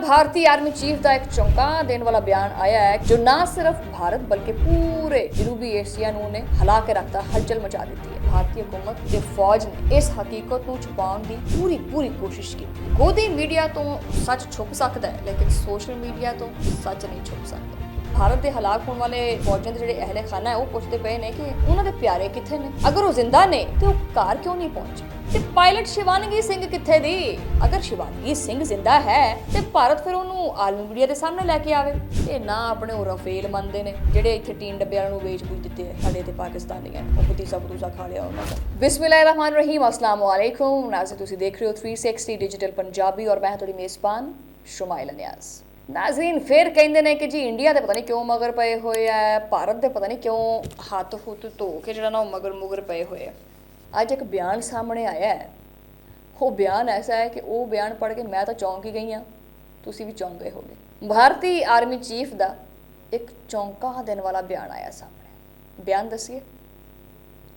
भारतीय army chief का एक चौंका देने वाला बयान आया है जो ना सिर्फ भारत बल्कि पूरे जनूबी एशिया ने हिला के रखता हलचल मचा दी है। भारतीय हुकूमत ते फौज ने इस हकीकत को छुपाने की पूरी कोशिश की। गोदी मीडिया तो सच छुप सकता है लेकिन सोशल मीडिया तो सच नहीं छुप सकता। भारत के हलाक होने वाले फौजियों के ਜਿਹੜੇ अहले खाना है वो पूछते पे ने कि उन्होंने प्यारे किथे ने, अगर वो जिंदा ने तो घर क्यों नहीं पहुंचे, ते पायलट शिवानगी सिंह किथे दी, अगर शिवानगी सिंह जिंदा है ते भारत फिर ਉਹਨੂੰ आलमी मीडिया के सामने लैके आवे। ये ना अपने ਉਹ ਰਫੇਲ ਮੰਨਦੇ ਨੇ ਜਿਹੜੇ ਇੱਥੇ ਟੀਨ ਡੱਬੇ ਵਾਲਿਆਂ ਨੂੰ ਵੇਚ ਬੂਝ ਦਿੱਤੇ ਆ ਸਾਡੇ ਤੇ ਪਾਕਿਸਤਾਨੀਆਂ ਉਹ ਬਤੀਸਾ ਖਾ ਲਿਆ ਉਹਨਾਂ ਦਾ। बिस्मिल्लाहिर्रहमानिर्रहीम, अस्सलाम वालेकुम नाज़रीन, ਤੁਸੀਂ देख रहे हो 360 डिजिटल पंजाबी और मैं ਤੁਹਾਡੀ ਮੇਜ਼ਬਾਨ शुमाइल नियाज़। नाज़रीन फिर कहते हैं कि जी इंडिया के पता नहीं क्यों मगर पे हुए है, भारत के पता नहीं क्यों हथ हुत धो के जो ना मगर मुगर पे हुए। अज एक बयान सामने आया है, वो बयान ऐसा है कि वो बयान पढ़ के मैं तो चौंक ही गई हाँ, तुसी भी चौंक गए होगे। भारतीय आर्मी चीफ का एक चौंका देने वाला बयान आया सामने। बयान दसिए,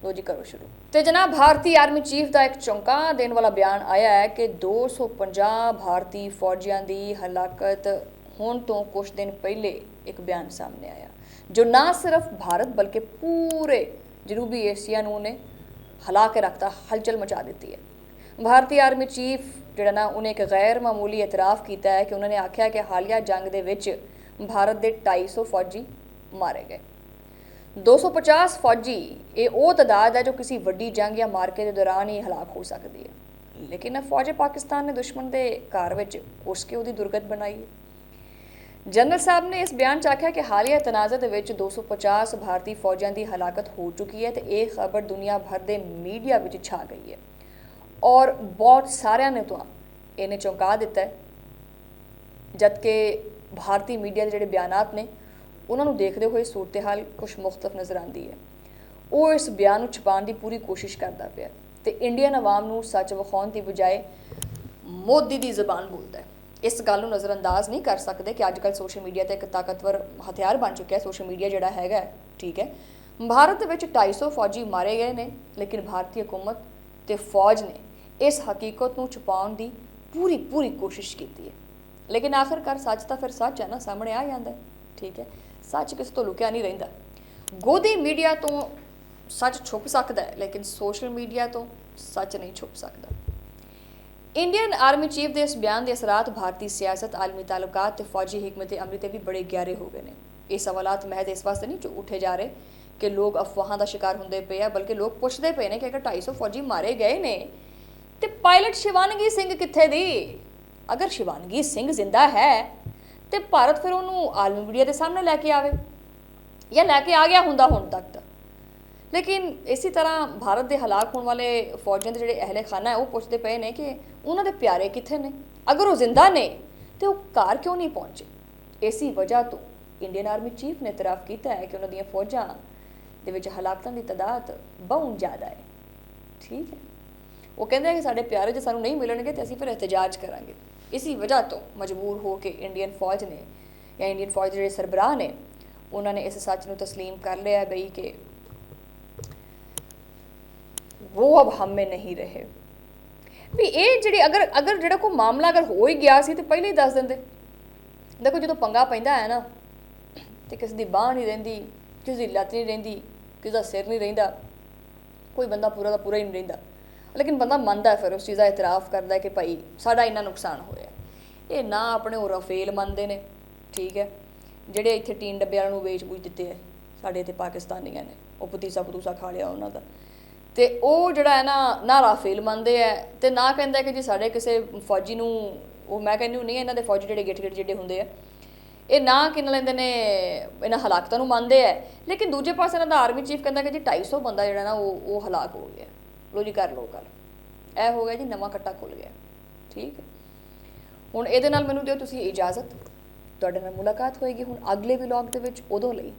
लो जी करो शुरू। तो जनाब भारतीय आर्मी चीफ का एक चौंका देने वाला बयान आया है कि 250 भारतीय फौजियों की हलाकत होने तो कुछ दिन पहले एक बयान सामने आया जो ना सिर्फ भारत बल्कि पूरे जनूबी एशिया ने हिला के रखता हलचल मचा दी है। भारतीय आर्मी चीफ जो ना उन्हें एक गैर मामूली एतराफ़ किया है कि उन्होंने आख्या कि हालिया जंग के विच भारत के 250 फौजी मारे गए। 250 फौजी ये वो तादाद है जो किसी वड्डी जंग या मार्के के दौरान ही हलाक हो सकती है, लेकिन फौज पाकिस्तान ने दुश्मन के घर में घुस के उसकी दुर्गत बनाई है। जनरल साहब ने इस बयान आख्या कि हालिया तनाज़े के 250 भारतीय फौजियों की हलाकत हो चुकी है तो यह खबर दुनिया भर के मीडिया में छा गई है और बहुत सारे ने तो इन्हें चौंका दिता है, जबकि भारतीय मीडिया के जोड़े बयान ने उन्होंने देखते हुए सूरत हाल कुछ मुख्तलिफ नज़र आती है। वो इस बयान को छुपाने की पूरी कोशिश करता पाया तो इंडियन अवाम को सच विखाने की बजाय मोदी की जबान बोलता है। इस गल को नज़रअंदाज नहीं कर सकते कि अजकल सोशल मीडिया तो एक ताकतवर हथियार बन चुका है। सोशल मीडिया जोड़ा है ठीक है, भारत में 250 फौजी मारे गए हैं लेकिन भारतीय हुकूमत ते फौज ने इस हकीकत को छुपाने की पूरी कोशिश की है। लेकिन आखिरकार सच तो फिर सच है ना, सामने आ जाता है। ठीक है, सच किसी तो लुकिया नहीं रहिंदा। गोदी मीडिया तो सच छुप सकता है लेकिन सोशल मीडिया तो सच नहीं छुप सकता। इंडियन आर्मी चीफ के इस बयान के असरात भारतीय सियासत, आलमी ताल्लुकात ते फौजी हिकमत अमली ते भी बड़े गहरे हो गए हैं। ये सवालात महज इस वास्ते नहीं उठे जा रहे कि लोग अफवाहों का शिकार होंदे पे है, बल्कि लोग पूछते पे ने कि अगर 250 फौजी मारे गए ने तो पायलट शिवानगी सिंह किथे दी, अगर शिवानगी सिंह जिंदा है तो भारत फिर ਉਹਨੂੰ आलमी मीडिया के सामने लैके आवे या लैके आ गया होंदा हुण तक तो। लेकिन इसी तरह भारत के हलाक होने वाले फौजियों के जोड़े अहले खाना है वो पूछते पे ने कि उन्होंने प्यारे किथे ने, अगर वो जिंदा ने तो घर क्यों नहीं पहुंचे। इसी वजह तो इंडियन आर्मी चीफ ने इतराफ़ किया है कि उन्होंने फौजा के हलाकतों की तादाद बहुत ज़्यादा है। ठीक है, वो कहते हैं कि साढ़े प्यारे जो सानू नहीं मिलणगे तो असीं फिर एहतजाज करांगे। इसी वजह तो मजबूर हो के इंडियन फौज ने या इंडियन फौज के सरबराह ने उन्होंने इस सच को तस्लीम कर लिया बई कि वो अब हम में नहीं रहे। भी ये जी अगर जो कोई मामला अगर हो ही गया सी तो पहले ही दस देंगे। देखो जो पंगा पैंदा है ना तो किसी की बांह नहीं रहिंदी, किसी की लत्त नहीं रहिंदी, किसी का सिर नहीं रहिंदा, कोई बंदा पूरा का पूरा ही नहीं रहिंदा, लेकिन बंदा मनता है फिर उस चीज़ का एतराफ़ करता है कि भाई साडा इन्ना नुकसान होया। ये ना अपने वो रफेल मनते हैं, ठीक है, ਜਿਹੜੇ ਇੱਥੇ ਟੀਨ ਡੱਬੇ ਵਾਲਿਆਂ ਨੂੰ ਵੇਚ ਬੂਝ ਦਿੱਤੇ ਹੈ ਸਾਡੇ ਤੇ ਪਾਕਿਸਤਾਨੀਆਂ ਨੇ ਉਹ ਪਤੀਸਾ ਖਾ ਲਿਆ ਉਹਨਾਂ ਦਾ। ਤੇ ਉਹ ਜਿਹੜਾ ਹੈ ਨਾ ਰਾਫੇਲ ਮੰਨਦੇ ਹੈ ਤੇ ਨਾ ਕਹਿੰਦਾ ਕਿ ਜੀ ਸਾਡੇ ਕਿਸੇ ਫੌਜੀ ਨੂੰ, ਉਹ ਮੈਂ ਕਹਿੰਦੀ ਨਹੀਂ ਇਹਨਾਂ ਦੇ ਫੌਜੀ ਜਿਹੜੇ ਗਿੱਠ ਜਿਹੜੇ ਹੁੰਦੇ ਆ ਇਹ ਨਾ ਕਿੰਨ ਲੈਂਦੇ ਨੇ ਇਹਨਾਂ ਹਲਾਕਤਾਂ ਨੂੰ ਮੰਨਦੇ ਹੈ, ਲੇਕਿਨ ਦੂਜੇ ਪਾਸੇ ਇਹਨਾਂ ਦਾ ਆਰਮੀ ਚੀਫ ਕਹਿੰਦਾ ਕਿ ਜੀ 250 ਬੰਦਾ ਜਿਹੜਾ ਨਾ ਉਹ ਹਲਾਕ ਹੋ ਗਿਆ। ਲੋ ਜੀ ਕਰ ਲਓ ਗੱਲ, ਇਹ ਹੋ ਗਿਆ ਜੀ ਨਵਾਂ ਕੱਟਾ ਖੁੱਲ ਗਿਆ। ਠੀਕ ਹੈ, ਹੁਣ ਇਹਦੇ ਨਾਲ ਮੈਨੂੰ ਦਿਓ ਤੁਸੀਂ ਇਜਾਜ਼ਤ, ਤੁਹਾਡੇ ਨਾਲ ਮੁਲਾਕਾਤ ਹੋਏਗੀ ਹੁਣ ਅਗਲੇ ਵਲੌਗ ਦੇ ਵਿੱਚ। ਉਦੋਂ ਲਈ